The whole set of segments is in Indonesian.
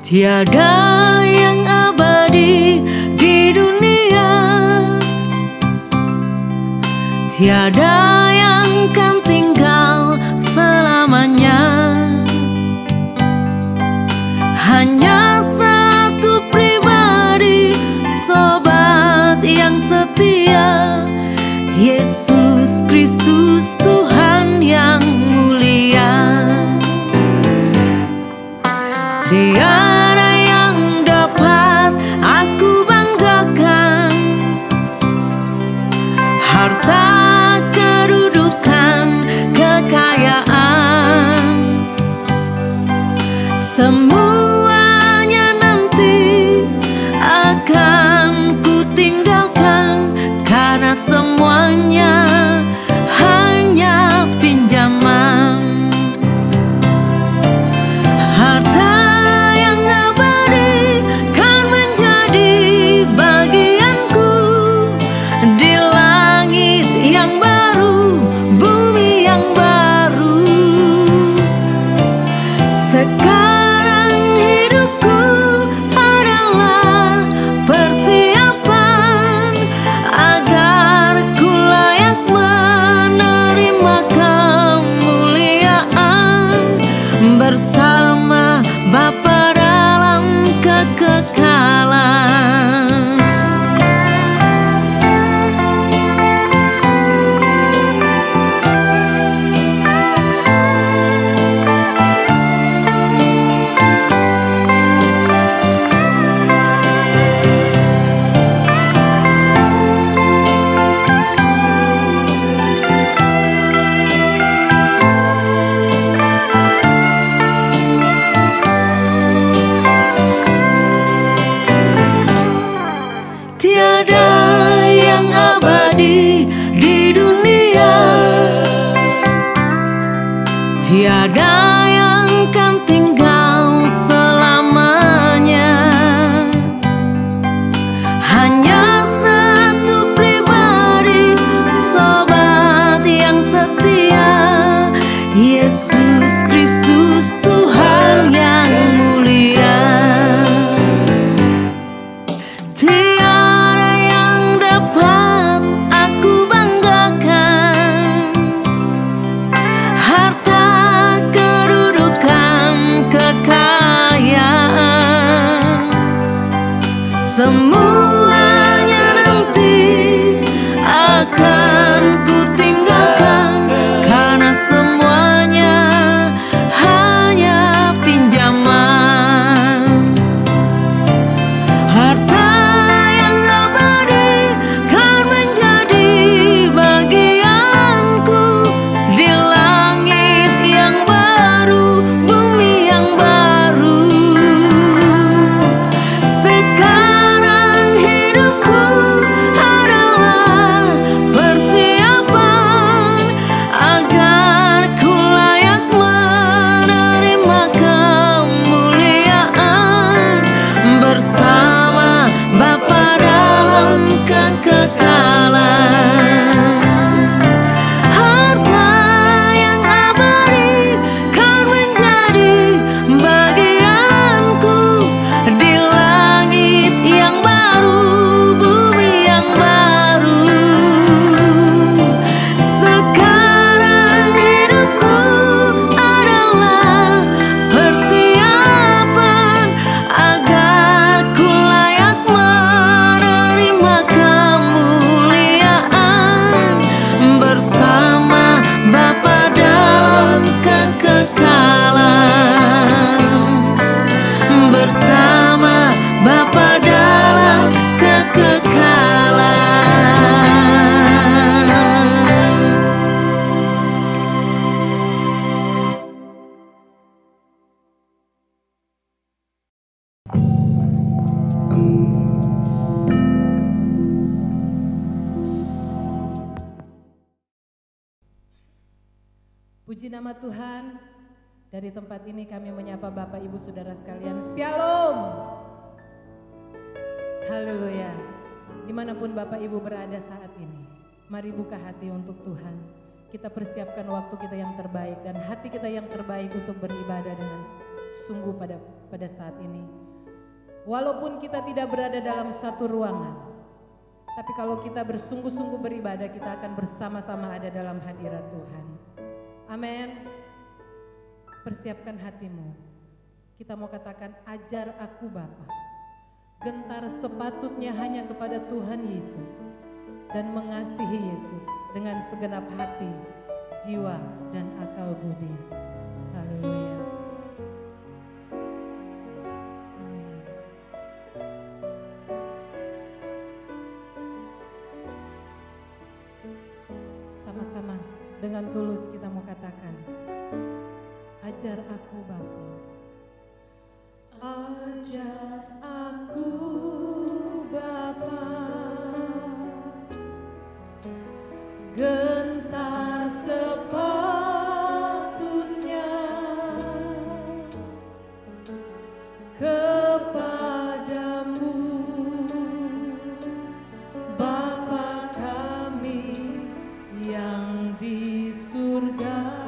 Tiada yang abadi di dunia, tiada yang kan tinggal selamanya. Hanya satu pribadi, sobat yang setia, Yesus Kristus Tuhan yang mulia. Tiada yang dapat aku banggakan, harta, kedudukan, kekayaan, semuanya nanti akan ku tinggalkan, karena semuanya hanya pinjaman. Harta yang abadi kan menjadi bagianku di langit yang baru, bumi yang baru. Sekarang hidupku adalah persiapan agar ku layak menerima kemuliaan bersama Bapa dalam kekekalan. Tiada yang abadi di dunia, tiada yang kan tinggal selamanya. Hanya satu pribadi, sobat yang setia, Yesus Kristus Tuhan yang mulia. Tiada yang dapat aku banggakan, harta, kedudukan, kekayaan, semuanya nanti akan ku tinggalkan, karena semuanya hanya pinjaman. Harta yang abadi kan menjadi bagianku di langit yang baru, bumi yang baru. Sekarang hidupku adalah persiapan agar ku layak menerima kemuliaan bersama Bapa dalam kekekalan. Harta yang abadi kan menjadi bagianku di langit yang baru, bumi yang baru. Sekarang hidupku adalah persiapan agar ku layak menerima kemuliaan bersama Bapa dalam kekekalan. Bersama Bapa dalam kekekalan. Puji nama Tuhan. Dari tempat ini kami menyapa Bapak Ibu Saudara sekalian. Shalom. Haleluya. Dimanapun Bapak Ibu berada saat ini, mari buka hati untuk Tuhan. Kita persiapkan waktu kita yang terbaik dan hati kita yang terbaik untuk beribadah dengan sungguh pada pada saat ini. Walaupun kita tidak berada dalam satu ruangan, tapi kalau kita bersungguh-sungguh beribadah, kita akan bersama-sama ada dalam hadirat Tuhan. Amin. Persiapkan hatimu. Kita mau katakan, ajar aku Bapa. Gentar sepatutnya hanya kepada Tuhan Yesus dan mengasihi Yesus dengan segenap hati, jiwa, dan akal budi. Haleluya. Amin. Sama-sama dengan tulus kita mau katakan, ajar aku Bapa. Ajar aku Bapa, gentar sepatutnya kepadamu, Bapa kami yang di surga.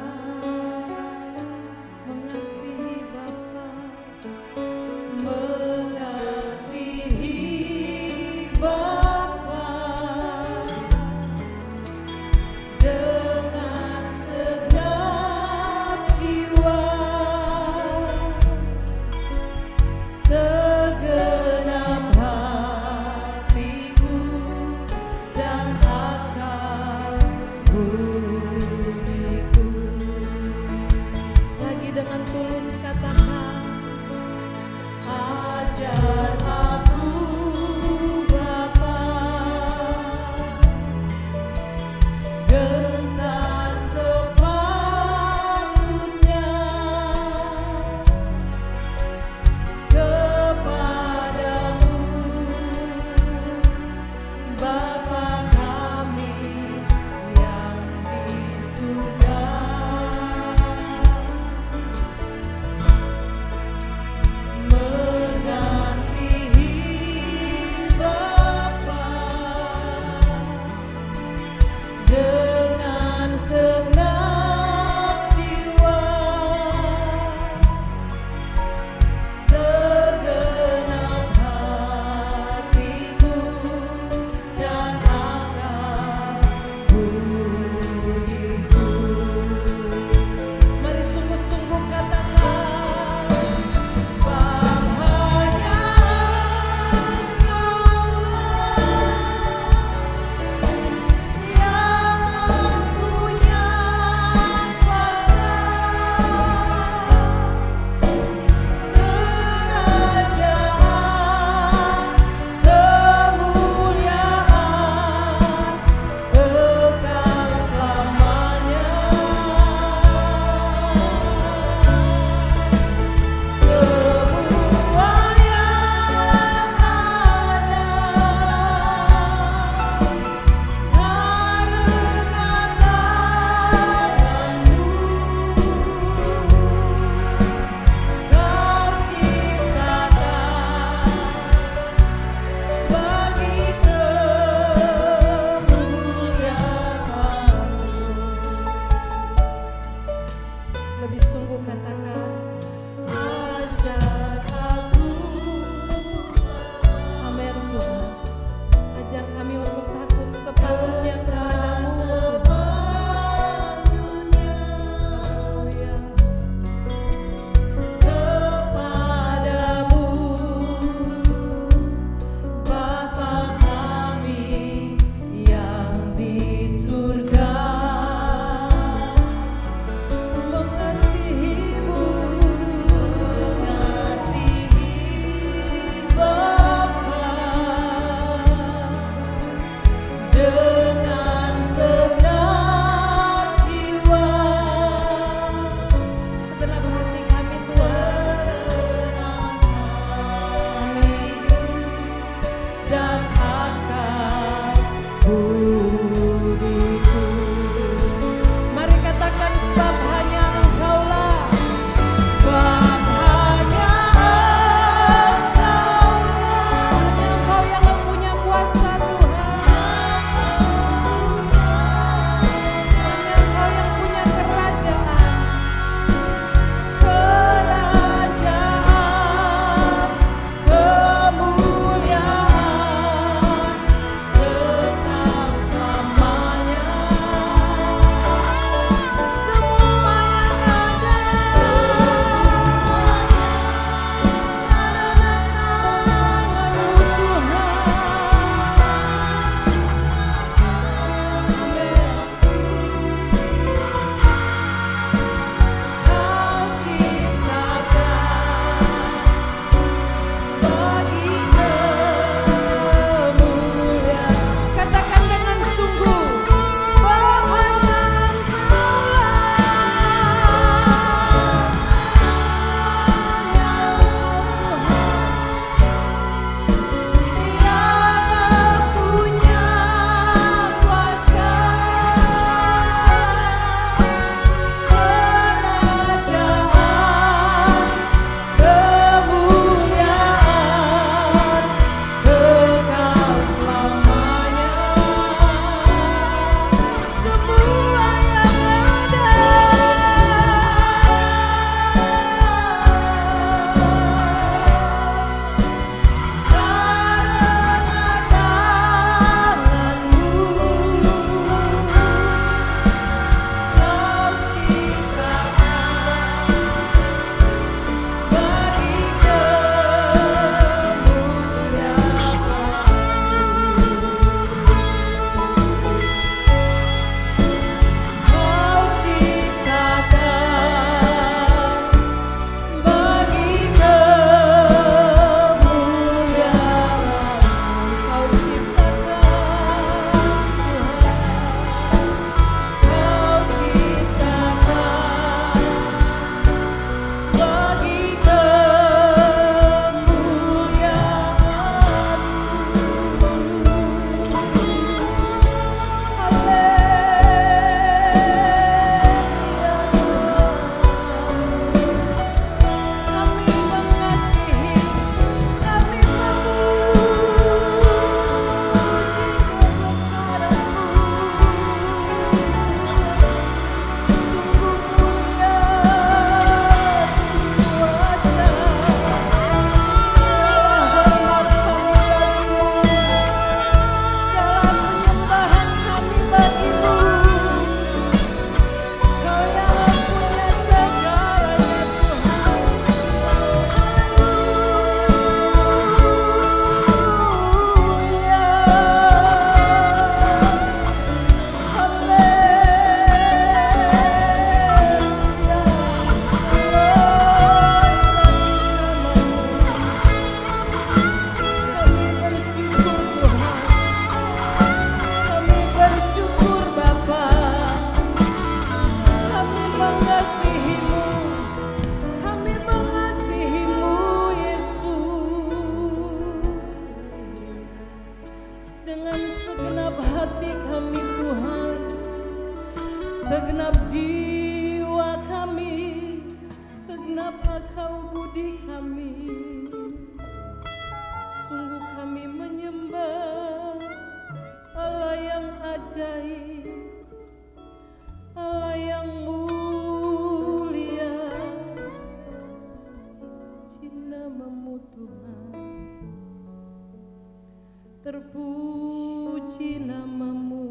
namamu Tuhan. Terpuji namamu,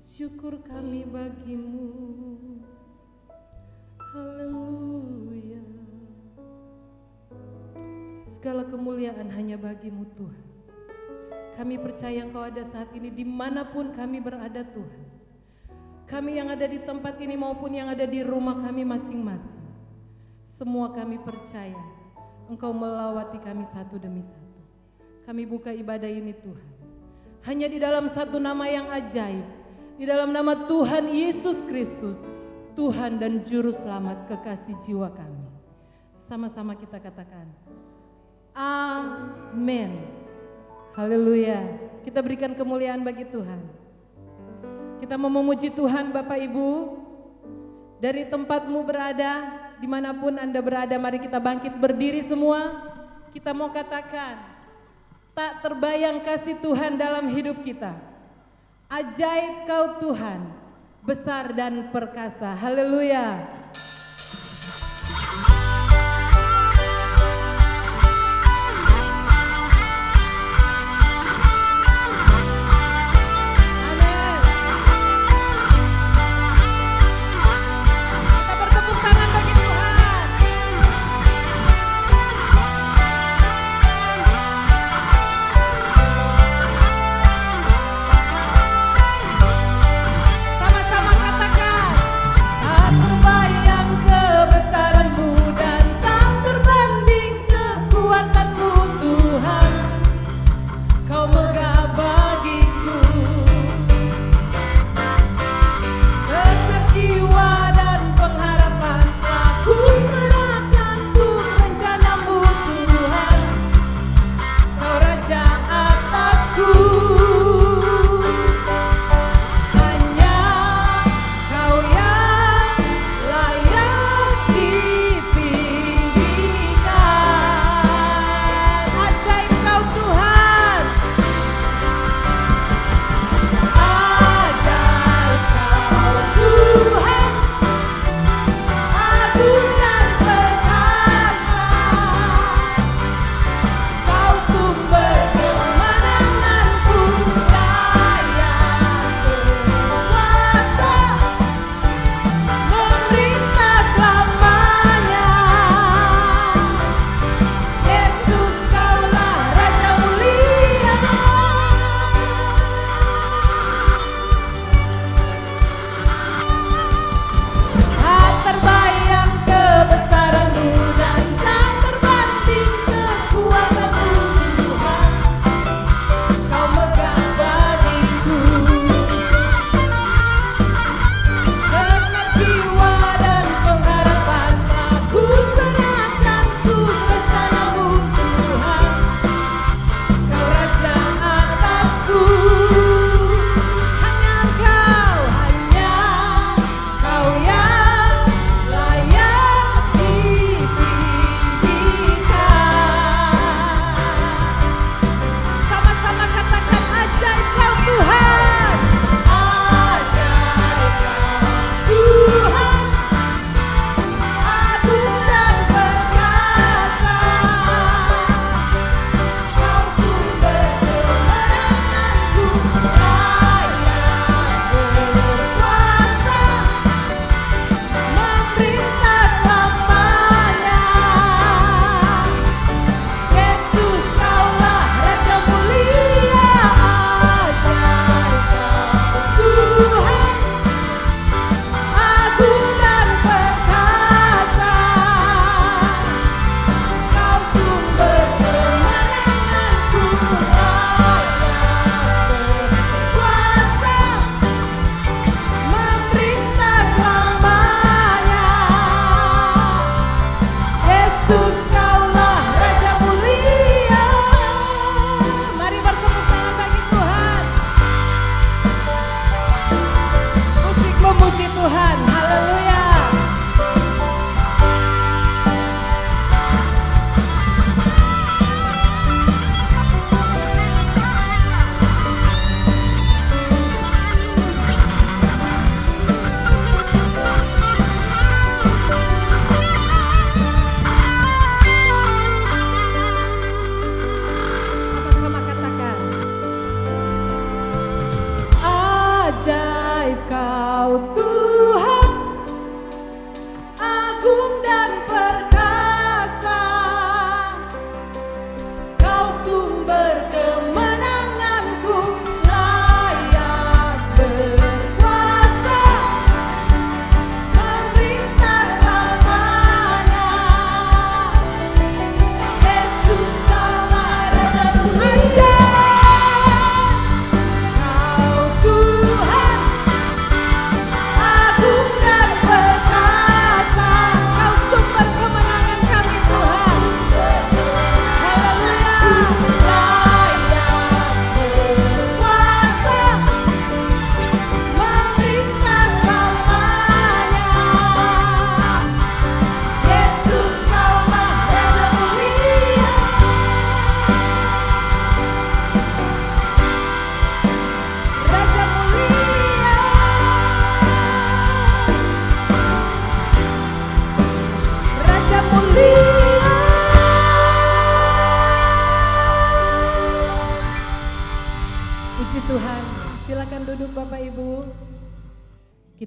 syukur kami bagimu. Haleluya. Segala kemuliaan hanya bagimu Tuhan. Kami percaya Engkau ada saat ini dimanapun kami berada Tuhan. Kami yang ada di tempat ini maupun yang ada di rumah kami masing-masing. Semua kami percaya Engkau melawati kami satu demi satu. Kami buka ibadah ini Tuhan. Hanya di dalam satu nama yang ajaib. Di dalam nama Tuhan Yesus Kristus. Tuhan dan Juru Selamat kekasih jiwa kami. Sama-sama kita katakan. Amin. Haleluya. Kita berikan kemuliaan bagi Tuhan. Kita mau memuji Tuhan Bapak Ibu. Dari tempatmu berada, dimanapun Anda berada, mari kita bangkit berdiri semua. Kita mau katakan, tak terbayang kasih Tuhan dalam hidup kita. Ajaib Kau Tuhan, besar dan perkasa. Haleluya. Sama-sama katakan, tak terbayang.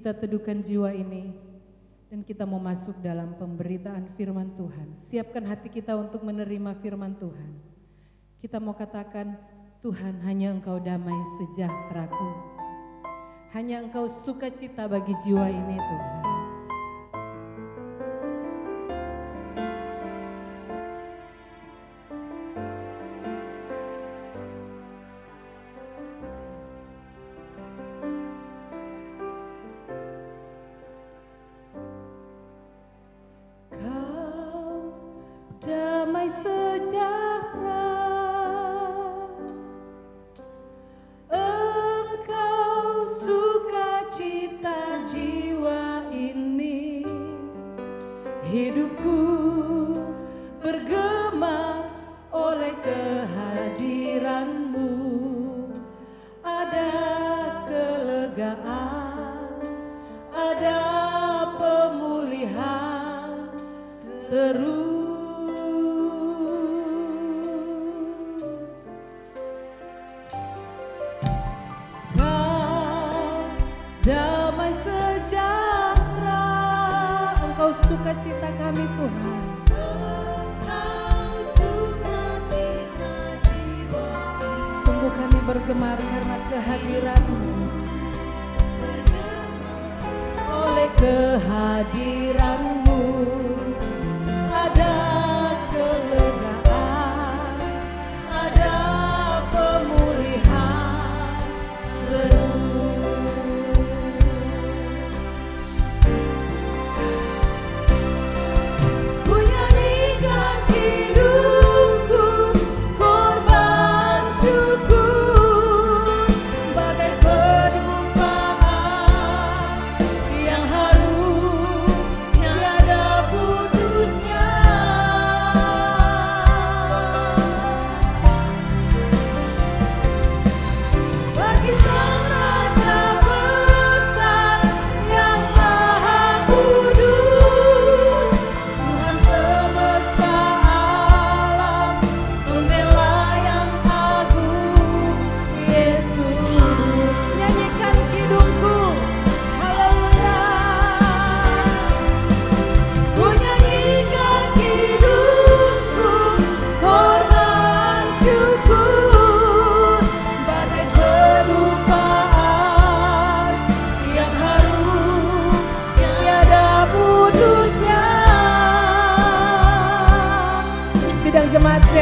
kita teduhkan jiwa ini dan kita mau masuk dalam pemberitaan firman Tuhan. Siapkan hati kita untuk menerima firman Tuhan. Kita mau katakan, Tuhan, hanya Engkau damai sejahteraku. Hanya Engkau sukacita bagi jiwa ini, Tuhan.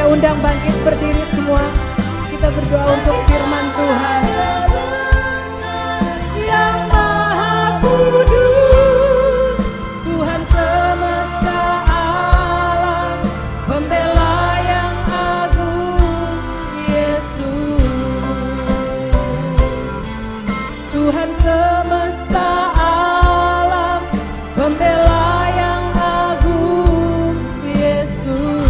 Undang bangkit berdiri semua. Kita berdoa untuk firman Tuhan. Yang Maha Kudus, Tuhan semesta alam, pembela yang agung, Yesus. Tuhan semesta alam, pembela yang agung, Yesus.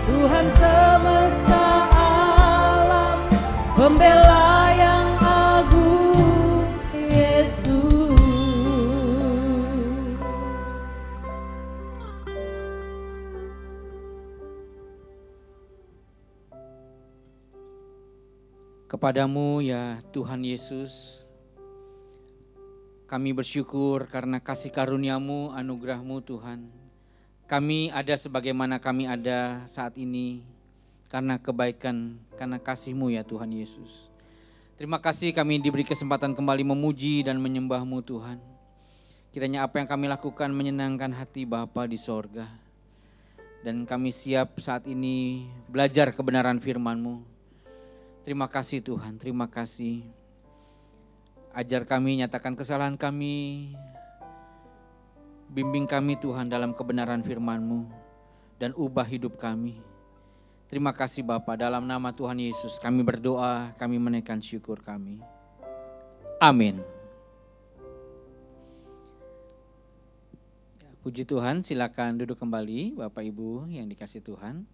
Tuhan semesta alam, pembela yang agung, Yesus. Kepadamu ya Tuhan Yesus, kami bersyukur karena kasih karunia-Mu, anugerah-Mu Tuhan. Kami ada sebagaimana kami ada saat ini karena kebaikan, karena kasih-Mu ya Tuhan Yesus. Terima kasih kami diberi kesempatan kembali memuji dan menyembah-Mu Tuhan. Kiranya apa yang kami lakukan menyenangkan hati Bapa di sorga. Dan kami siap saat ini belajar kebenaran firman-Mu. Terima kasih Tuhan, terima kasih. Ajar kami, nyatakan kesalahan kami. Bimbing kami Tuhan dalam kebenaran firman-Mu dan ubah hidup kami. Terima kasih Bapa, dalam nama Tuhan Yesus kami berdoa, kami menaikkan syukur kami. Amin. Puji Tuhan, silakan duduk kembali Bapak Ibu yang dikasih Tuhan.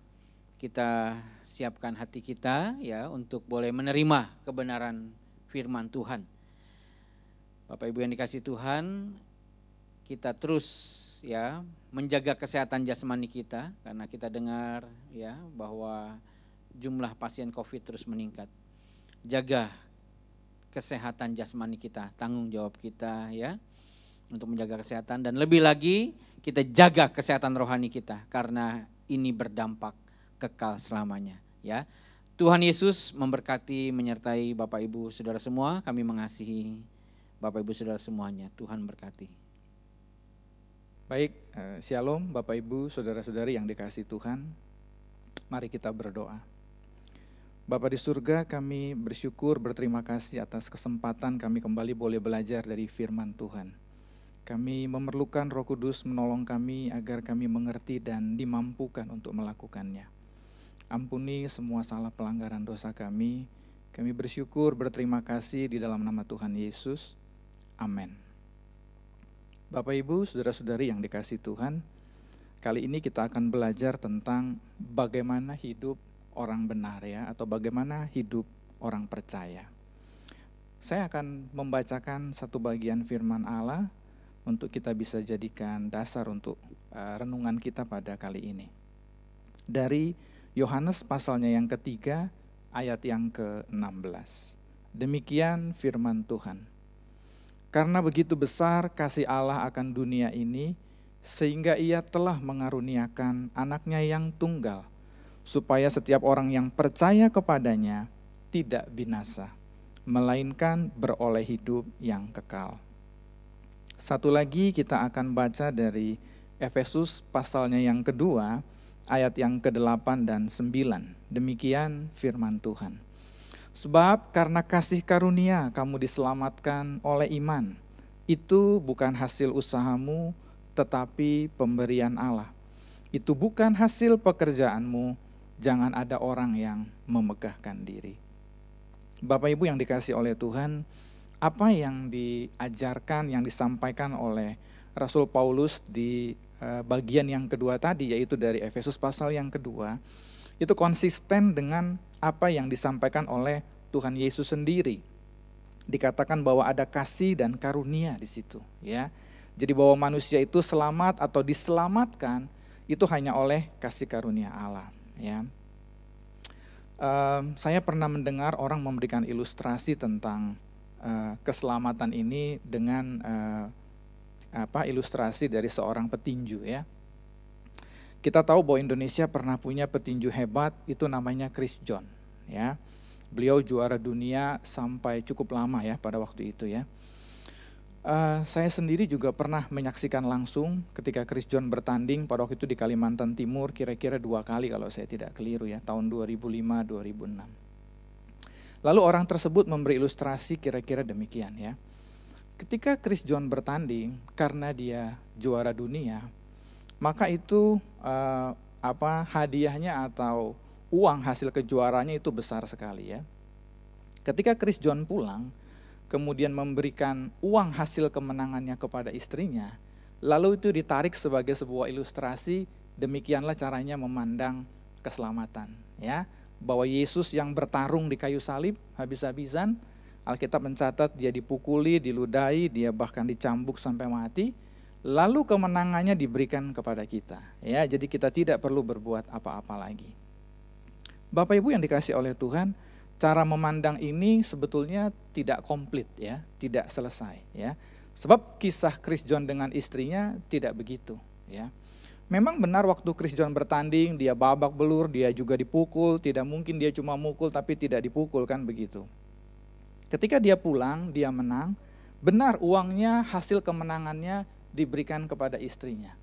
Kita siapkan hati kita ya untuk boleh menerima kebenaran firman Tuhan. Bapak Ibu yang dikasih Tuhan, kita terus ya menjaga kesehatan jasmani kita karena kita dengar ya bahwa jumlah pasien COVID terus meningkat. Jaga kesehatan jasmani kita, tanggung jawab kita ya untuk menjaga kesehatan, dan lebih lagi kita jaga kesehatan rohani kita karena ini berdampak kekal selamanya ya. Tuhan Yesus memberkati, menyertai Bapak Ibu Saudara semua. Kami mengasihi Bapak Ibu Saudara semuanya. Tuhan berkati. Baik, shalom Bapak Ibu Saudara-saudari yang dikasihi Tuhan. Mari kita berdoa. Bapa di surga, kami bersyukur, berterima kasih atas kesempatan kami kembali boleh belajar dari firman Tuhan. Kami memerlukan Roh Kudus menolong kami agar kami mengerti dan dimampukan untuk melakukannya. Ampuni semua salah pelanggaran dosa kami. Kami bersyukur, berterima kasih di dalam nama Tuhan Yesus. Amin. Bapak Ibu, saudara-saudari yang dikasihi Tuhan, kali ini kita akan belajar tentang bagaimana hidup orang benar ya, atau bagaimana hidup orang percaya. Saya akan membacakan satu bagian firman Allah untuk kita bisa jadikan dasar untuk renungan kita pada kali ini. Dari Yohanes pasalnya yang ketiga, ayat yang ke-16. Demikian firman Tuhan. Karena begitu besar kasih Allah akan dunia ini, sehingga ia telah mengaruniakan anaknya yang tunggal, supaya setiap orang yang percaya kepadanya tidak binasa, melainkan beroleh hidup yang kekal. Satu lagi kita akan baca dari Efesus pasalnya yang kedua, ayat yang ke-8 dan 9. Demikian firman Tuhan. Sebab karena kasih karunia kamu diselamatkan oleh iman. Itu bukan hasil usahamu, tetapi pemberian Allah. Itu bukan hasil pekerjaanmu, jangan ada orang yang memegahkan diri. Bapak Ibu yang dikasihi oleh Tuhan, apa yang diajarkan, yang disampaikan oleh Rasul Paulus di bagian yang kedua tadi, yaitu dari Efesus pasal yang kedua, itu konsisten dengan apa yang disampaikan oleh Tuhan Yesus sendiri. Dikatakan bahwa ada kasih dan karunia di situ, ya. Jadi bahwa manusia itu selamat atau diselamatkan itu hanya oleh kasih karunia Allah, ya. Saya pernah mendengar orang memberikan ilustrasi tentang keselamatan ini dengan ilustrasi dari seorang petinju ya. Kita tahu bahwa Indonesia pernah punya petinju hebat, itu namanya Chris John ya. Beliau juara dunia sampai cukup lama ya pada waktu itu ya. Saya sendiri juga pernah menyaksikan langsung ketika Chris John bertanding pada waktu itu di Kalimantan Timur, kira-kira 2 kali kalau saya tidak keliru ya, tahun 2005-2006. Lalu orang tersebut memberi ilustrasi kira-kira demikian ya. Ketika Chris John bertanding, karena dia juara dunia, maka itu hadiahnya atau uang hasil kejuaraannya itu besar sekali ya. Ketika Chris John pulang, kemudian memberikan uang hasil kemenangannya kepada istrinya, lalu itu ditarik sebagai sebuah ilustrasi, demikianlah caranya memandang keselamatan ya. Bahwa Yesus yang bertarung di kayu salib habis-habisan, Alkitab mencatat dia dipukuli, diludahi, dia bahkan dicambuk sampai mati, lalu kemenangannya diberikan kepada kita. Ya, jadi kita tidak perlu berbuat apa-apa lagi. Bapak Ibu yang dikasihi oleh Tuhan, cara memandang ini sebetulnya tidak komplit ya, tidak selesai ya. Sebab kisah Chris John dengan istrinya tidak begitu ya. Memang benar waktu Chris John bertanding, dia babak belur, dia juga dipukul, tidak mungkin dia cuma mukul tapi tidak dipukul kan begitu. Ketika dia pulang, dia menang, benar uangnya, hasil kemenangannya diberikan kepada istrinya.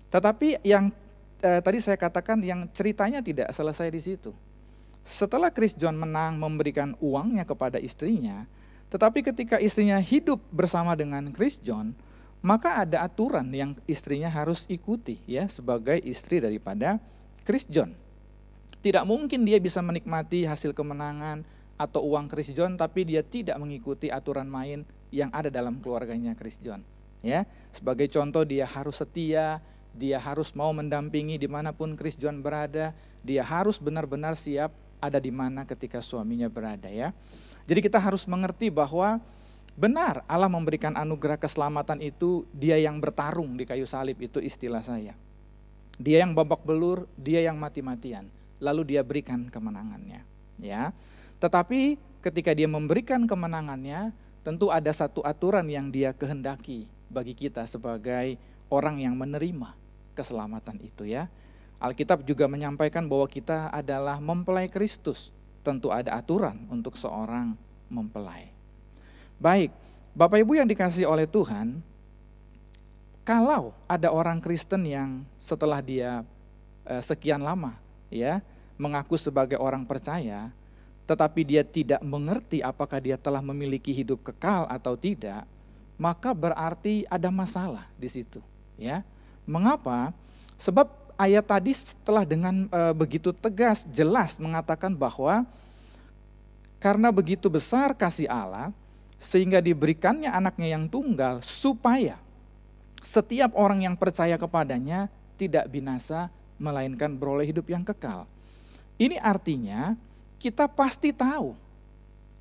Tetapi yang tadi saya katakan yang ceritanya tidak selesai di situ. Setelah Chris John menang memberikan uangnya kepada istrinya, tetapi ketika istrinya hidup bersama dengan Chris John, maka ada aturan yang istrinya harus ikuti ya sebagai istri daripada Chris John. Tidak mungkin dia bisa menikmati hasil kemenangan atau uang Chris John tapi dia tidak mengikuti aturan main yang ada dalam keluarganya Chris John. Ya, sebagai contoh dia harus setia, dia harus mau mendampingi dimanapun Chris John berada, dia harus benar-benar siap ada di mana ketika suaminya berada ya. Jadi kita harus mengerti bahwa benar Allah memberikan anugerah keselamatan itu, dia yang bertarung di kayu salib itu istilah saya. Dia yang babak belur, dia yang mati-matian, lalu dia berikan kemenangannya ya. Tetapi ketika dia memberikan kemenangannya, tentu ada satu aturan yang dia kehendaki bagi kita sebagai orang yang menerima keselamatan itu ya. Alkitab juga menyampaikan bahwa kita adalah mempelai Kristus. Tentu ada aturan untuk seorang mempelai. Baik, Bapak Ibu yang dikasihi oleh Tuhan, kalau ada orang Kristen yang setelah dia sekian lama ya mengaku sebagai orang percaya, tetapi dia tidak mengerti apakah dia telah memiliki hidup kekal atau tidak, maka berarti ada masalah di situ ya. Mengapa? Sebab ayat tadi setelah dengan begitu tegas, jelas mengatakan bahwa karena begitu besar kasih Allah, sehingga diberikannya anaknya yang tunggal, supaya setiap orang yang percaya kepadanya tidak binasa, melainkan beroleh hidup yang kekal. Ini artinya kita pasti tahu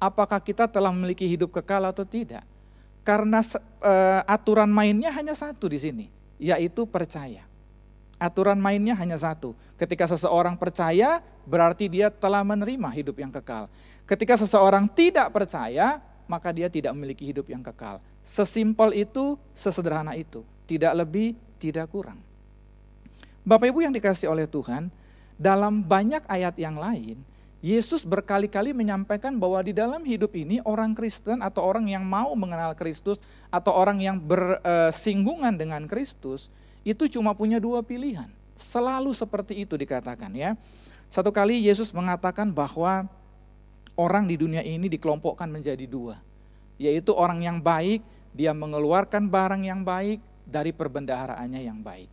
apakah kita telah memiliki hidup kekal atau tidak. Karena aturan mainnya hanya satu di sini, yaitu percaya. Aturan mainnya hanya satu. Ketika seseorang percaya, berarti dia telah menerima hidup yang kekal. Ketika seseorang tidak percaya, maka dia tidak memiliki hidup yang kekal. Sesimpel itu, sesederhana itu. Tidak lebih, tidak kurang. Bapak Ibu yang dikasihi oleh Tuhan, dalam banyak ayat yang lain, Yesus berkali-kali menyampaikan bahwa di dalam hidup ini orang Kristen atau orang yang mau mengenal Kristus atau orang yang bersinggungan dengan Kristus, itu cuma punya dua pilihan. Selalu seperti itu dikatakan ya. Satu kali Yesus mengatakan bahwa orang di dunia ini dikelompokkan menjadi dua. Yaitu orang yang baik, dia mengeluarkan barang yang baik dari perbendaharaannya yang baik.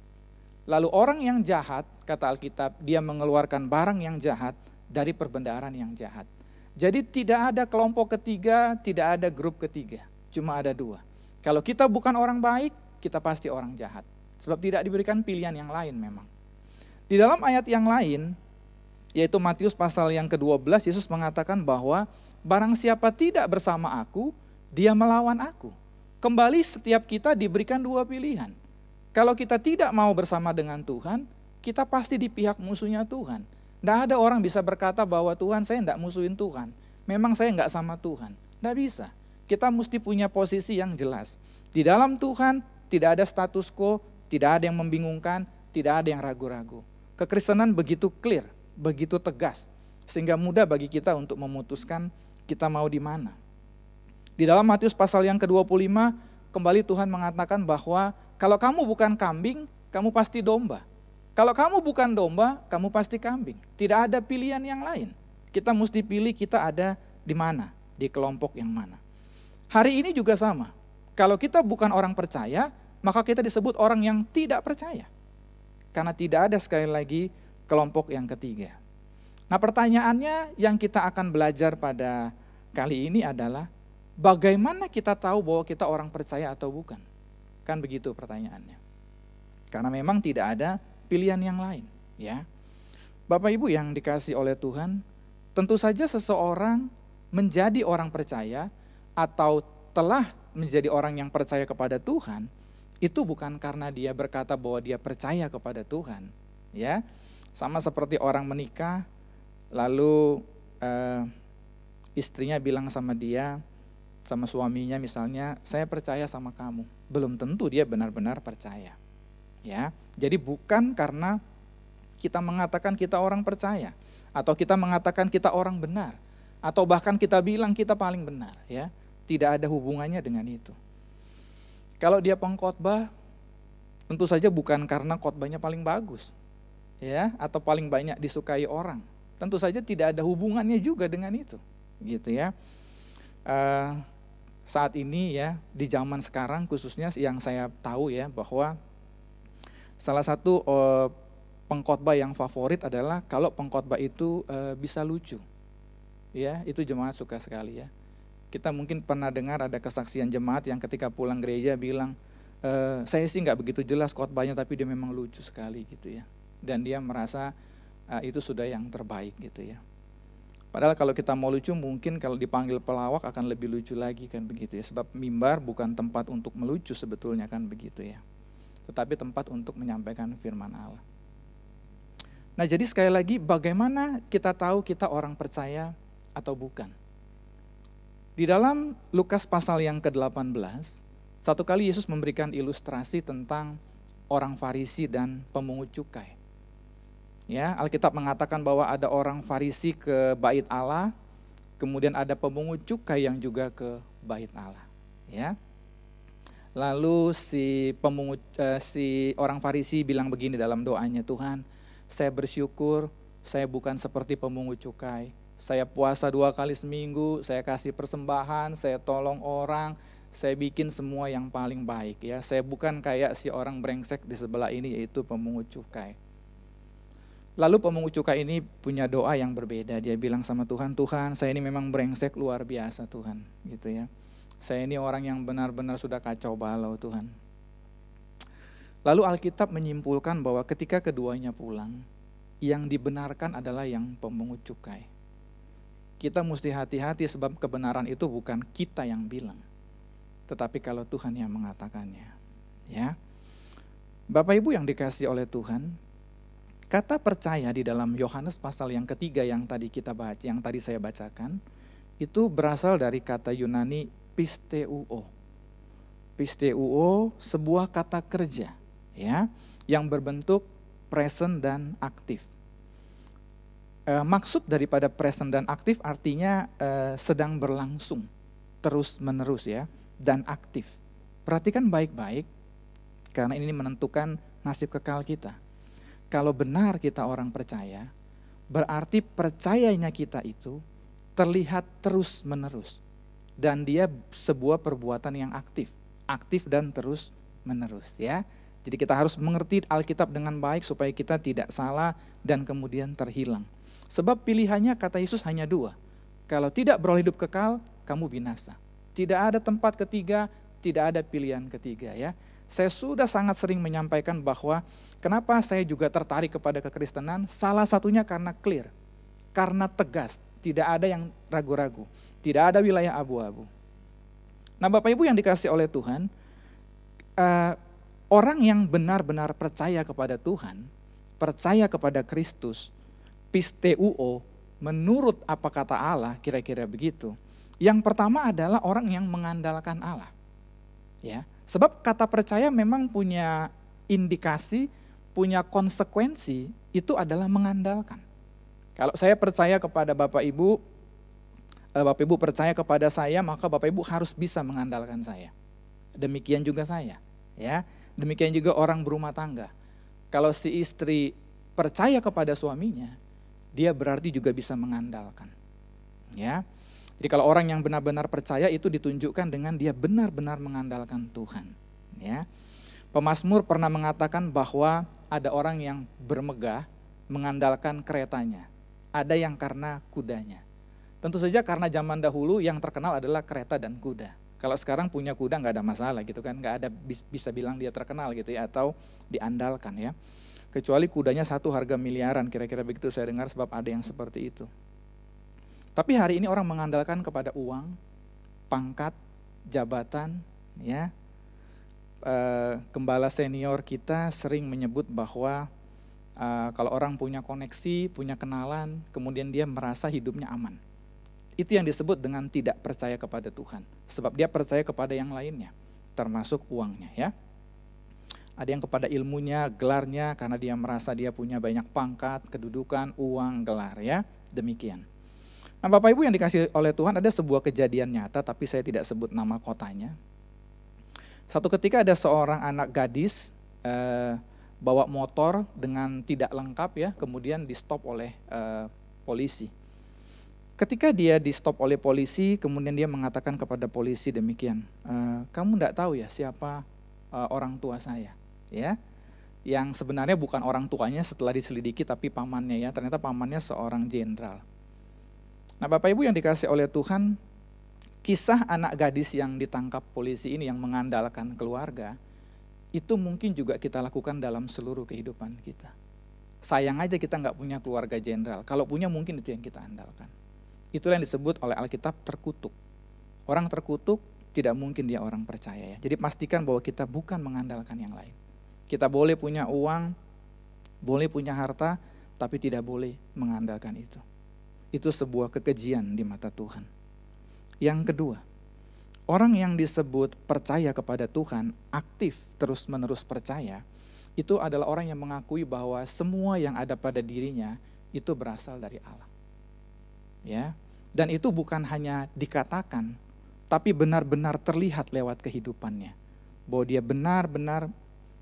Lalu orang yang jahat, kata Alkitab, dia mengeluarkan barang yang jahat dari perbendaharaan yang jahat. Jadi tidak ada kelompok ketiga, tidak ada grup ketiga. Cuma ada dua. Kalau kita bukan orang baik, kita pasti orang jahat. Sebab tidak diberikan pilihan yang lain memang. Di dalam ayat yang lain, yaitu Matius pasal yang ke-12, Yesus mengatakan bahwa barang siapa tidak bersama aku, dia melawan aku. Kembali setiap kita diberikan dua pilihan. Kalau kita tidak mau bersama dengan Tuhan, kita pasti di pihak musuhnya Tuhan. Tidak ada orang bisa berkata bahwa Tuhan, saya tidak musuhin Tuhan. Memang saya nggak sama Tuhan. Tidak bisa. Kita mesti punya posisi yang jelas. Di dalam Tuhan tidak ada status quo, tidak ada yang membingungkan, tidak ada yang ragu-ragu. Kekristenan begitu clear, begitu tegas, sehingga mudah bagi kita untuk memutuskan kita mau di mana. Di dalam Matius pasal yang ke-25, kembali Tuhan mengatakan bahwa kalau kamu bukan kambing, kamu pasti domba. Kalau kamu bukan domba, kamu pasti kambing. Tidak ada pilihan yang lain. Kita mesti pilih kita ada di mana, di kelompok yang mana. Hari ini juga sama. Kalau kita bukan orang percaya, maka kita disebut orang yang tidak percaya. Karena tidak ada sekali lagi kelompok yang ketiga. Nah, pertanyaannya yang kita akan belajar pada kali ini adalah bagaimana kita tahu bahwa kita orang percaya atau bukan? Kan begitu pertanyaannya. Karena memang tidak ada pilihan yang lain, ya. Bapak Ibu yang dikasihi oleh Tuhan, tentu saja seseorang menjadi orang percaya atau telah menjadi orang yang percaya kepada Tuhan, itu bukan karena dia berkata bahwa dia percaya kepada Tuhan, ya. Sama seperti orang menikah, lalu istrinya bilang sama dia, sama suaminya misalnya, saya percaya sama kamu. Belum tentu dia benar-benar percaya, ya. Jadi bukan karena kita mengatakan kita orang percaya, atau kita mengatakan kita orang benar, atau bahkan kita bilang kita paling benar, ya. Tidak ada hubungannya dengan itu. Kalau dia pengkhotbah, tentu saja bukan karena khotbahnya paling bagus, ya, atau paling banyak disukai orang. Tentu saja tidak ada hubungannya juga dengan itu, gitu ya. Saat ini ya, di zaman sekarang khususnya yang saya tahu ya, bahwa salah satu pengkhotbah yang favorit adalah kalau pengkhotbah itu bisa lucu, ya, itu jemaat suka sekali ya. Kita mungkin pernah dengar ada kesaksian jemaat yang ketika pulang gereja bilang, saya sih nggak begitu jelas khotbahnya tapi dia memang lucu sekali gitu ya. Dan dia merasa itu sudah yang terbaik gitu ya. Padahal kalau kita mau lucu mungkin kalau dipanggil pelawak akan lebih lucu lagi kan begitu ya. Sebab mimbar bukan tempat untuk melucu sebetulnya kan begitu ya. Tetapi tempat untuk menyampaikan firman Allah. Nah jadi sekali lagi bagaimana kita tahu kita orang percaya atau bukan? Di dalam Lukas pasal yang ke-18, satu kali Yesus memberikan ilustrasi tentang orang Farisi dan pemungut cukai. Ya, Alkitab mengatakan bahwa ada orang Farisi ke bait Allah, kemudian ada pemungut cukai yang juga ke bait Allah. Ya, lalu si orang Farisi bilang begini dalam doanya, Tuhan, saya bersyukur saya bukan seperti pemungut cukai. Saya puasa 2 kali seminggu, saya kasih persembahan, saya tolong orang, saya bikin semua yang paling baik ya. Saya bukan kayak si orang brengsek di sebelah ini yaitu pemungut cukai. Lalu pemungut cukai ini punya doa yang berbeda. Dia bilang sama Tuhan, Tuhan saya ini memang brengsek luar biasa Tuhan, gitu ya. Saya ini orang yang benar-benar sudah kacau balau Tuhan. Lalu Alkitab menyimpulkan bahwa ketika keduanya pulang, yang dibenarkan adalah yang pemungut cukai. Kita mesti hati-hati sebab kebenaran itu bukan kita yang bilang, tetapi kalau Tuhan yang mengatakannya. Ya, Bapak Ibu yang dikasihi oleh Tuhan, kata percaya di dalam Yohanes pasal yang ketiga yang tadi saya bacakan, itu berasal dari kata Yunani pisteuo. Pisteuo sebuah kata kerja, ya, yang berbentuk present dan aktif. Maksud daripada present dan aktif artinya sedang berlangsung, terus menerus ya, dan aktif. Perhatikan baik-baik, karena ini menentukan nasib kekal kita. Kalau benar kita orang percaya, berarti percayanya kita itu terlihat terus menerus. Dan dia sebuah perbuatan yang aktif dan terus menerus ya. Jadi kita harus mengerti Alkitab dengan baik supaya kita tidak salah dan kemudian terhilang. Sebab pilihannya kata Yesus hanya 2. Kalau tidak beroleh hidup kekal, kamu binasa. Tidak ada tempat ketiga, tidak ada pilihan ketiga ya. Saya sudah sangat sering menyampaikan bahwa kenapa saya juga tertarik kepada kekristenan, salah satunya karena clear, karena tegas, tidak ada yang ragu-ragu, tidak ada wilayah abu-abu. Nah Bapak Ibu yang dikasih oleh Tuhan, orang yang benar-benar percaya kepada Tuhan, percaya kepada Kristus, pisteuo, menurut apa kata Allah, kira-kira begitu. Yang pertama adalah orang yang mengandalkan Allah. Ya, sebab kata percaya memang punya indikasi, punya konsekuensi, itu adalah mengandalkan. Kalau saya percaya kepada Bapak Ibu percaya kepada saya, maka Bapak Ibu harus bisa mengandalkan saya. Demikian juga saya, ya. Demikian juga orang berumah tangga. Kalau si istri percaya kepada suaminya, dia berarti juga bisa mengandalkan. Ya. Jadi kalau orang yang benar-benar percaya itu ditunjukkan dengan dia benar-benar mengandalkan Tuhan. Ya. Pemazmur pernah mengatakan bahwa ada orang yang bermegah mengandalkan keretanya. Ada yang karena kudanya. Tentu saja karena zaman dahulu yang terkenal adalah kereta dan kuda. Kalau sekarang punya kuda nggak ada masalah gitu kan, nggak ada bisa bilang dia terkenal gitu ya atau diandalkan ya. Kecuali kudanya satu harga miliaran, kira-kira begitu saya dengar sebab ada yang seperti itu. Tapi hari ini orang mengandalkan kepada uang, pangkat, jabatan, ya. Gembala senior kita sering menyebut bahwa kalau orang punya koneksi, punya kenalan, kemudian dia merasa hidupnya aman. Itu yang disebut dengan tidak percaya kepada Tuhan. Sebab dia percaya kepada yang lainnya, termasuk uangnya ya. Ada yang kepada ilmunya, gelarnya, karena dia merasa dia punya banyak pangkat, kedudukan, uang, gelar ya. Demikian. Nah Bapak Ibu yang dikasih oleh Tuhan, ada sebuah kejadian nyata, tapi saya tidak sebut nama kotanya. Satu ketika ada seorang anak gadis bawa motor dengan tidak lengkap ya, kemudian di stop oleh polisi. Ketika dia di stop oleh polisi, kemudian dia mengatakan kepada polisi demikian, kamu tidak tahu ya siapa orang tua saya, ya, yang sebenarnya bukan orang tuanya setelah diselidiki tapi pamannya ya, ternyata pamannya seorang jenderal. Nah Bapak Ibu yang dikasih oleh Tuhan, kisah anak gadis yang ditangkap polisi ini yang mengandalkan keluarga, itu mungkin juga kita lakukan dalam seluruh kehidupan kita. Sayang aja kita nggak punya keluarga jenderal, kalau punya mungkin itu yang kita andalkan. Itulah yang disebut oleh Alkitab terkutuk. Orang terkutuk tidak mungkin dia orang percaya ya. Jadi pastikan bahwa kita bukan mengandalkan yang lain. Kita boleh punya uang, boleh punya harta, tapi tidak boleh mengandalkan itu. Itu sebuah kekejian di mata Tuhan. Yang kedua, orang yang disebut percaya kepada Tuhan, aktif terus-menerus percaya, itu adalah orang yang mengakui bahwa semua yang ada pada dirinya itu berasal dari Allah. Ya. Dan itu bukan hanya dikatakan, tapi benar-benar terlihat lewat kehidupannya. Bahwa dia benar-benar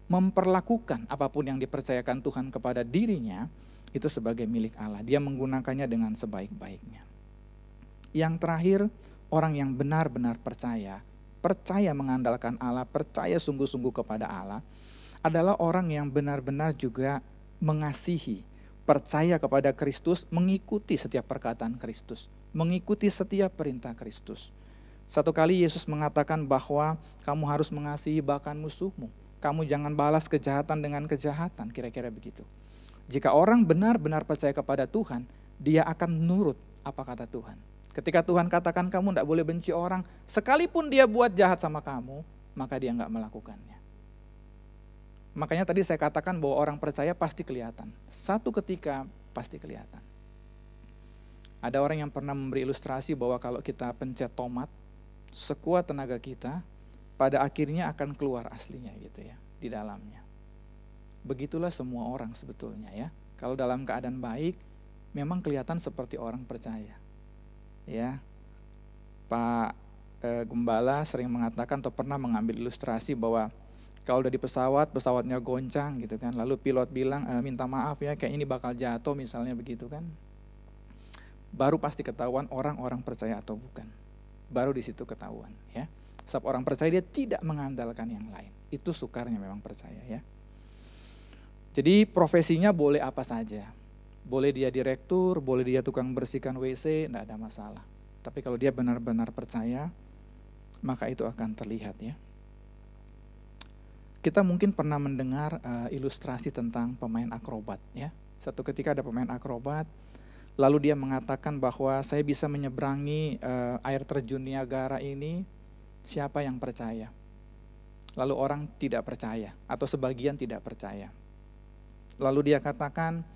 memperlakukan apapun yang dipercayakan Tuhan kepada dirinya, itu sebagai milik Allah. Dia menggunakannya dengan sebaik-baiknya. Yang terakhir, orang yang benar-benar percaya mengandalkan Allah, percaya sungguh-sungguh kepada Allah, adalah orang yang benar-benar juga mengasihi, percaya kepada Kristus, mengikuti setiap perkataan Kristus, mengikuti setiap perintah Kristus. Satu kali Yesus mengatakan bahwa kamu harus mengasihi bahkan musuhmu, kamu jangan balas kejahatan dengan kejahatan, kira-kira begitu. Jika orang benar-benar percaya kepada Tuhan, dia akan menurut apa kata Tuhan. Ketika Tuhan katakan kamu tidak boleh benci orang, sekalipun dia buat jahat sama kamu, maka dia nggak melakukannya. Makanya tadi saya katakan bahwa orang percaya pasti kelihatan. Satu ketika pasti kelihatan. Ada orang yang pernah memberi ilustrasi bahwa kalau kita pencet tomat, sekuat tenaga kita, pada akhirnya akan keluar aslinya gitu ya, di dalamnya. Begitulah semua orang sebetulnya ya. Kalau dalam keadaan baik, memang kelihatan seperti orang percaya. Ya, Pak Gembala sering mengatakan atau pernah mengambil ilustrasi bahwa kalau udah di pesawat, pesawatnya goncang gitu kan, lalu pilot bilang minta maaf ya, kayak ini bakal jatuh misalnya begitu kan, baru pasti ketahuan orang-orang percaya atau bukan, baru di situ ketahuan ya. Sebab orang percaya dia tidak mengandalkan yang lain, itu sukarnya memang percaya ya. Jadi profesinya boleh apa saja. Boleh dia direktur, boleh dia tukang bersihkan WC, tidak ada masalah. Tapi kalau dia benar-benar percaya, maka itu akan terlihat ya. Kita mungkin pernah mendengar ilustrasi tentang pemain akrobat ya. Satu ketika ada pemain akrobat, lalu dia mengatakan bahwa saya bisa menyeberangi air terjun Niagara ini, siapa yang percaya? Lalu orang tidak percaya, atau sebagian tidak percaya. Lalu dia katakan,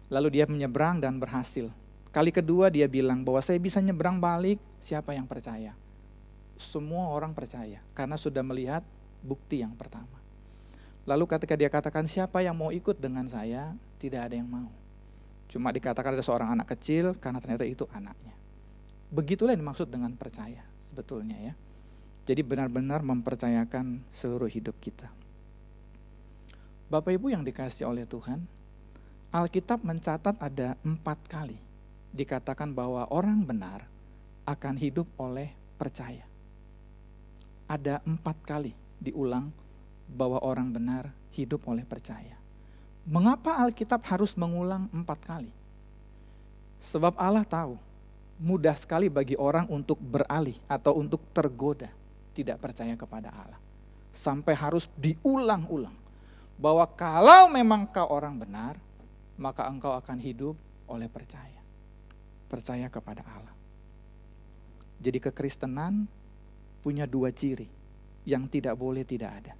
lalu dia menyeberang dan berhasil. Kali kedua dia bilang bahwa saya bisa nyeberang balik, siapa yang percaya? Semua orang percaya, karena sudah melihat bukti yang pertama. Lalu ketika dia katakan siapa yang mau ikut dengan saya, tidak ada yang mau. Cuma dikatakan ada seorang anak kecil, karena ternyata itu anaknya. Begitulah yang dimaksud dengan percaya sebetulnya ya. Jadi benar-benar mempercayakan seluruh hidup kita. Bapak Ibu yang dikasihi oleh Tuhan, Alkitab mencatat ada 4 kali dikatakan bahwa orang benar akan hidup oleh percaya. Ada 4 kali diulang bahwa orang benar hidup oleh percaya. Mengapa Alkitab harus mengulang 4 kali? Sebab Allah tahu mudah sekali bagi orang untuk beralih atau untuk tergoda tidak percaya kepada Allah. Sampai harus diulang-ulang bahwa kalau memang kau orang benar, maka engkau akan hidup oleh percaya. Percaya kepada Allah. Jadi kekristenan punya 2 ciri yang tidak boleh tidak ada.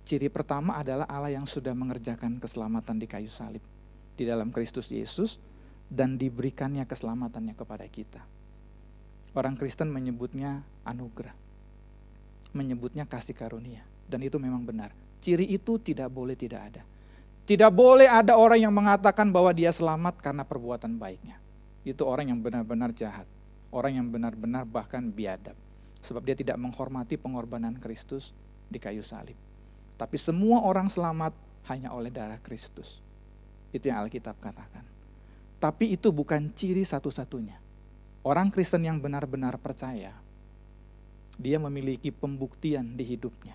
Ciri pertama adalah Allah yang sudah mengerjakan keselamatan di kayu salib di dalam Kristus Yesus dan diberikannya keselamatannya kepada kita. Orang Kristen menyebutnya anugerah, menyebutnya kasih karunia, dan itu memang benar. Ciri itu tidak boleh tidak ada. Tidak boleh ada orang yang mengatakan bahwa dia selamat karena perbuatan baiknya. Itu orang yang benar-benar jahat. Orang yang benar-benar bahkan biadab. Sebab dia tidak menghormati pengorbanan Kristus di kayu salib. Tapi semua orang selamat hanya oleh darah Kristus. Itu yang Alkitab katakan. Tapi itu bukan ciri satu-satunya. Orang Kristen yang benar-benar percaya, dia memiliki pembuktian di hidupnya.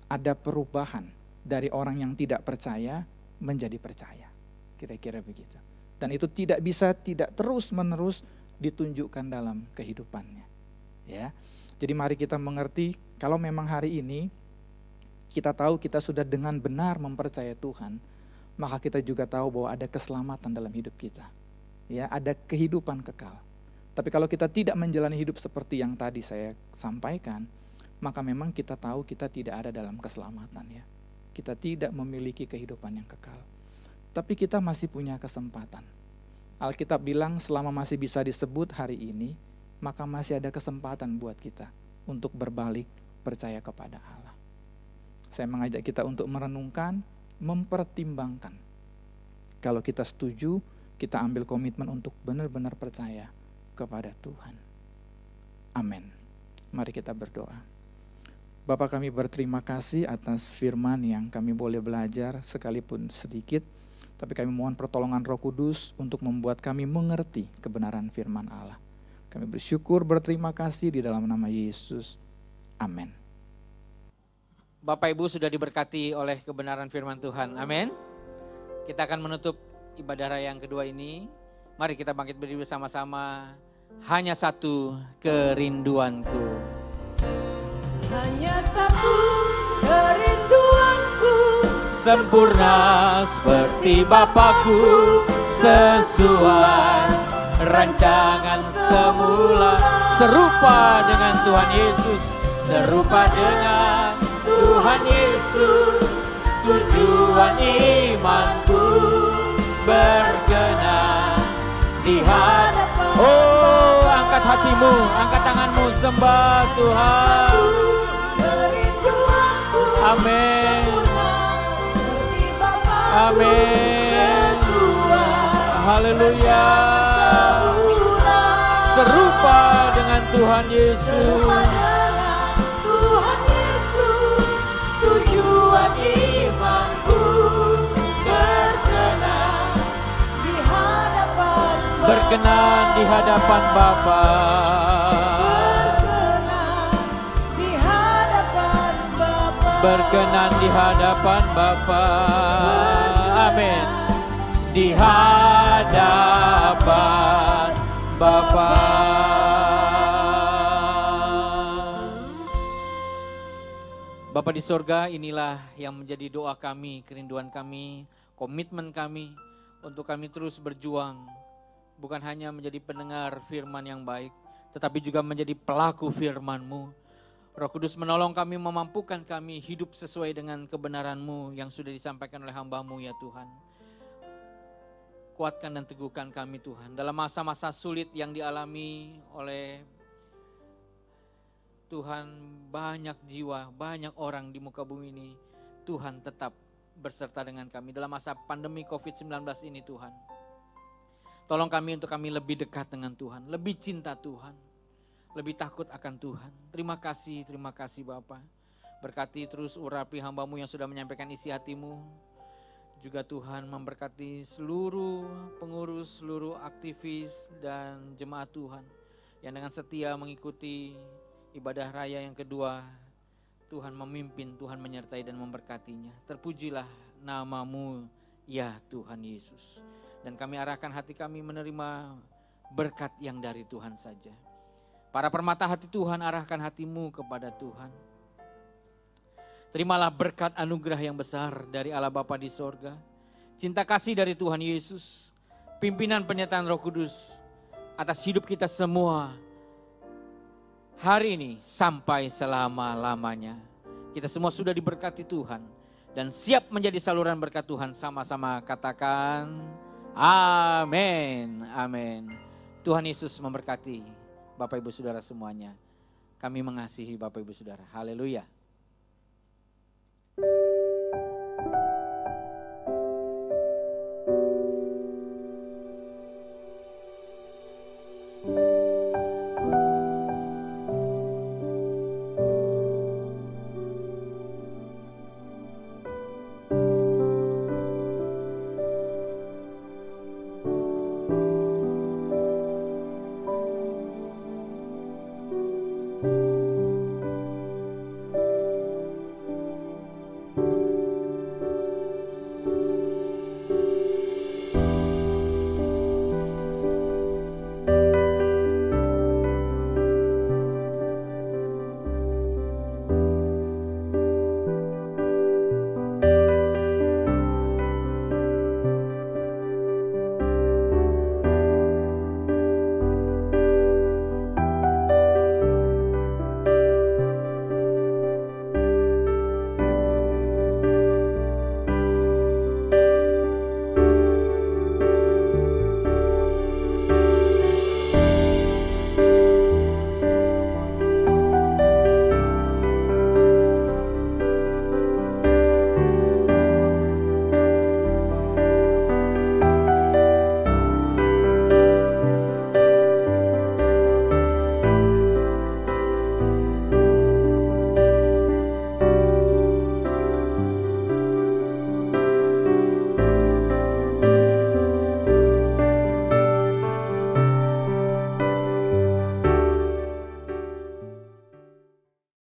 Ada perubahan dari orang yang tidak percaya menjadi percaya. Kira-kira begitu. Dan itu tidak bisa tidak terus-menerus ditunjukkan dalam kehidupannya. Ya. Jadi mari kita mengerti kalau memang hari ini kita tahu kita sudah dengan benar mempercayai Tuhan, maka kita juga tahu bahwa ada keselamatan dalam hidup kita. Ya, ada kehidupan kekal. Tapi kalau kita tidak menjalani hidup seperti yang tadi saya sampaikan, maka memang kita tahu kita tidak ada dalam keselamatan ya. Kita tidak memiliki kehidupan yang kekal. Tapi kita masih punya kesempatan. Alkitab bilang selama masih bisa disebut hari ini, maka masih ada kesempatan buat kita untuk berbalik percaya kepada Allah. Saya mengajak kita untuk merenungkan, mempertimbangkan. Kalau kita setuju, kita ambil komitmen untuk benar-benar percaya kepada Tuhan. Amin. Mari kita berdoa. Bapa, kami berterima kasih atas firman yang kami boleh belajar sekalipun sedikit, tapi kami mohon pertolongan Roh Kudus untuk membuat kami mengerti kebenaran firman Allah. Kami bersyukur, berterima kasih di dalam nama Yesus. Amin. Bapak Ibu sudah diberkati oleh kebenaran firman Tuhan. Amin. Kita akan menutup ibadah raya yang kedua ini. Mari kita bangkit berdiri bersama-sama. Hanya satu kerinduanku. Hanya satu kerinduanku, Sempurna seperti Bapakku, sesuai rancangan semula, serupa dengan Tuhan Yesus, serupa dengan Tuhan Yesus. Tujuan imanku berkenan di hadapan. Oh, angkat hatimu, angkat tanganmu, sembah Tuhan. Amin. Amin. Haleluya. Serupa dengan Tuhan Yesus. Tujuan imanku berkenan di hadapan Bapa. Berkenan di hadapan Bapa. Amin. Di hadapan Bapa. Bapa di sorga, inilah yang menjadi doa kami, kerinduan kami, komitmen kami untuk kami terus berjuang. Bukan hanya menjadi pendengar firman yang baik, tetapi juga menjadi pelaku firman-Mu. Roh Kudus menolong kami, memampukan kami hidup sesuai dengan kebenaran-Mu yang sudah disampaikan oleh hamba-Mu ya Tuhan. Kuatkan dan teguhkan kami Tuhan. Dalam masa-masa sulit yang dialami oleh Tuhan, banyak jiwa, banyak orang di muka bumi ini, Tuhan tetap berserta dengan kami. Dalam masa pandemi COVID-19 ini Tuhan, tolong kami untuk kami lebih dekat dengan Tuhan, lebih cinta Tuhan, lebih takut akan Tuhan. Terima kasih Bapa. Berkati terus urapi hamba-Mu yang sudah menyampaikan isi hati-Mu. Juga Tuhan memberkati seluruh pengurus, seluruh aktivis dan jemaat Tuhan yang dengan setia mengikuti ibadah raya yang kedua. Tuhan memimpin, Tuhan menyertai dan memberkatinya. Terpujilah nama-Mu ya Tuhan Yesus. Dan kami arahkan hati kami menerima berkat yang dari Tuhan saja. Para permata hati Tuhan, arahkan hatimu kepada Tuhan. Terimalah berkat anugerah yang besar dari Allah Bapa di sorga. Cinta kasih dari Tuhan Yesus. Pimpinan penyertaan Roh Kudus atas hidup kita semua. Hari ini sampai selama-lamanya. Kita semua sudah diberkati Tuhan. Dan siap menjadi saluran berkat Tuhan. Sama-sama katakan amin. Amin. Tuhan Yesus memberkati Bapak Ibu Saudara semuanya. Kami mengasihi Bapak Ibu Saudara. Haleluya.